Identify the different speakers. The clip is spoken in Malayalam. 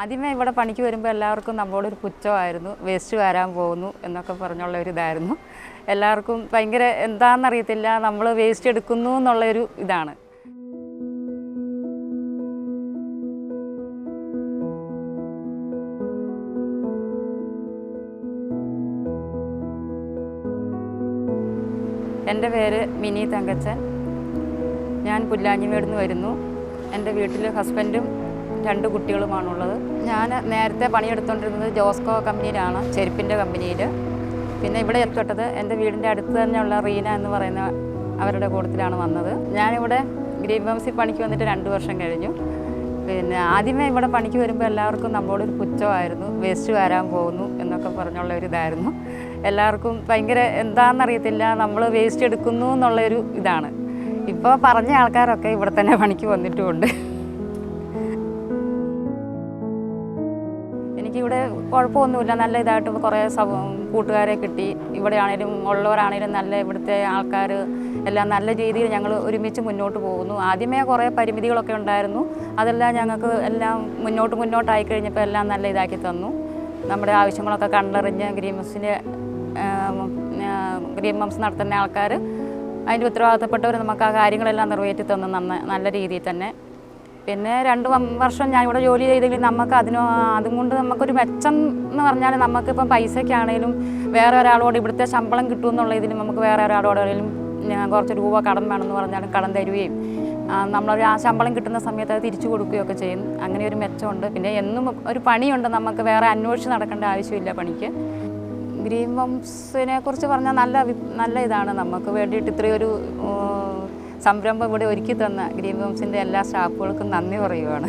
Speaker 1: ആദ്യമേ ഇവിടെ പണിക്ക് വരുമ്പോൾ എല്ലാവർക്കും നമ്മളോടൊരു പുച്ഛമായിരുന്നു, വേസ്റ്റ് വരാൻ പോകുന്നു എന്നൊക്കെ പറഞ്ഞുള്ള ഒരു ഇതായിരുന്നു. എല്ലാവർക്കും ഭയങ്കര എന്താണെന്നറിയത്തില്ല, നമ്മൾ വേസ്റ്റ് എടുക്കുന്നു എന്നുള്ളൊരു ഇതാണ്. എൻ്റെ പേര് മിനി തങ്കച്ചൻ. ഞാൻ പുല്ലാഞ്ഞിമേട് നിന്ന് വരുന്നു. എൻ്റെ വീട്ടിൽ ഹസ്ബൻഡും 2 കുട്ടികളുമാണുള്ളത്. ഞാൻ നേരത്തെ പണിയെടുത്തുകൊണ്ടിരുന്നത് ജോസ്കോ കമ്പനിയിലാണ്, ചെരുപ്പിൻ്റെ കമ്പനിയിൽ. പിന്നെ ഇവിടെ എത്തിപ്പെട്ടത് എൻ്റെ വീടിൻ്റെ അടുത്ത് തന്നെയുള്ള റീന എന്ന് പറയുന്ന അവരുടെ കൂട്ടത്തിലാണ് വന്നത്. ഞാനിവിടെ ഗ്രീൻ ഹൗസിൽ പണിക്ക് വന്നിട്ട് 2 വർഷം കഴിഞ്ഞു. പിന്നെ ആദ്യമേ ഇവിടെ പണിക്ക് വരുമ്പോൾ എല്ലാവർക്കും നമ്മളോടൊരു പുച്ഛമായിരുന്നു, വേസ്റ്റ് വരാൻ പോകുന്നു എന്നൊക്കെ പറഞ്ഞുള്ള ഒരു ഇതായിരുന്നു. എല്ലാവർക്കും ഭയങ്കര എന്താണെന്നറിയത്തില്ല, നമ്മൾ വേസ്റ്റ് എടുക്കുന്നു എന്നുള്ളൊരു ഇതാണ്. ഇപ്പോൾ പറഞ്ഞ ആൾക്കാരൊക്കെ ഇവിടെ തന്നെ പണിക്ക് വന്നിട്ടുമുണ്ട്. എനിക്കിവിടെ കുഴപ്പമൊന്നുമില്ല, നല്ല ഇതായിട്ട് കുറേ കൂട്ടുകാരെ കിട്ടി. ഇവിടെ ആണെങ്കിലും ഉള്ളവരാണെങ്കിലും നല്ല ഇവിടുത്തെ ആൾക്കാർ എല്ലാം നല്ല രീതിയിൽ ഞങ്ങൾ ഒരുമിച്ച് മുന്നോട്ട് പോകുന്നു. ആദ്യമേ കുറേ പരിമിതികളൊക്കെ ഉണ്ടായിരുന്നു, അതെല്ലാം ഞങ്ങൾക്ക് എല്ലാം മുന്നോട്ടായി കഴിഞ്ഞപ്പോൾ എല്ലാം നല്ല ഇതാക്കി തന്നു. നമ്മുടെ ആവശ്യങ്ങളൊക്കെ കണ്ടറിഞ്ഞ് ഗ്രീൻ ഹൗസ് നടത്തുന്ന ആൾക്കാർ, അതിൻ്റെ ഉത്തരവാദിത്തപ്പെട്ടവർ നമുക്ക് ആ കാര്യങ്ങളെല്ലാം നിറവേറ്റി തന്നു നല്ല രീതിയിൽ തന്നെ. പിന്നെ 2 വർഷം ഞാൻ ഇവിടെ ജോലി ചെയ്തെങ്കിൽ നമുക്ക് അതും കൊണ്ട് നമുക്കൊരു മെച്ചം എന്ന് പറഞ്ഞാൽ, നമുക്കിപ്പം പൈസയ്ക്കാണേലും വേറെ ഒരാളോട് ഇവിടുത്തെ ശമ്പളം കിട്ടുമെന്നുള്ള ഇതിൽ നമുക്ക് വേറെ ഒരാളോടാണെങ്കിലും കുറച്ച് രൂപ കടം വേണമെന്ന് പറഞ്ഞാലും കടം തരുകയും നമ്മളൊരു ആ ശമ്പളം കിട്ടുന്ന സമയത്ത് അത് തിരിച്ചു കൊടുക്കുകയൊക്കെ ചെയ്യും. അങ്ങനെ ഒരു മെച്ചമുണ്ട്. പിന്നെ എന്നും ഒരു പണിയുണ്ട്, നമുക്ക് വേറെ അന്വേഷിച്ച് നടക്കേണ്ട ആവശ്യമില്ല പണിക്ക്. ഗ്രീൻ ഹൗസിനെ കുറിച്ച് പറഞ്ഞാൽ നല്ല ഇതാണ്. നമുക്ക് വേണ്ടിയിട്ട് ഇത്രയൊരു സംരംഭം ഇവിടെ ഒരുക്കി തന്ന ഗ്രീൻ ഹൗസിൻ്റെ എല്ലാ സ്റ്റാഫുകൾക്കും നന്ദി പറയുവാണ്.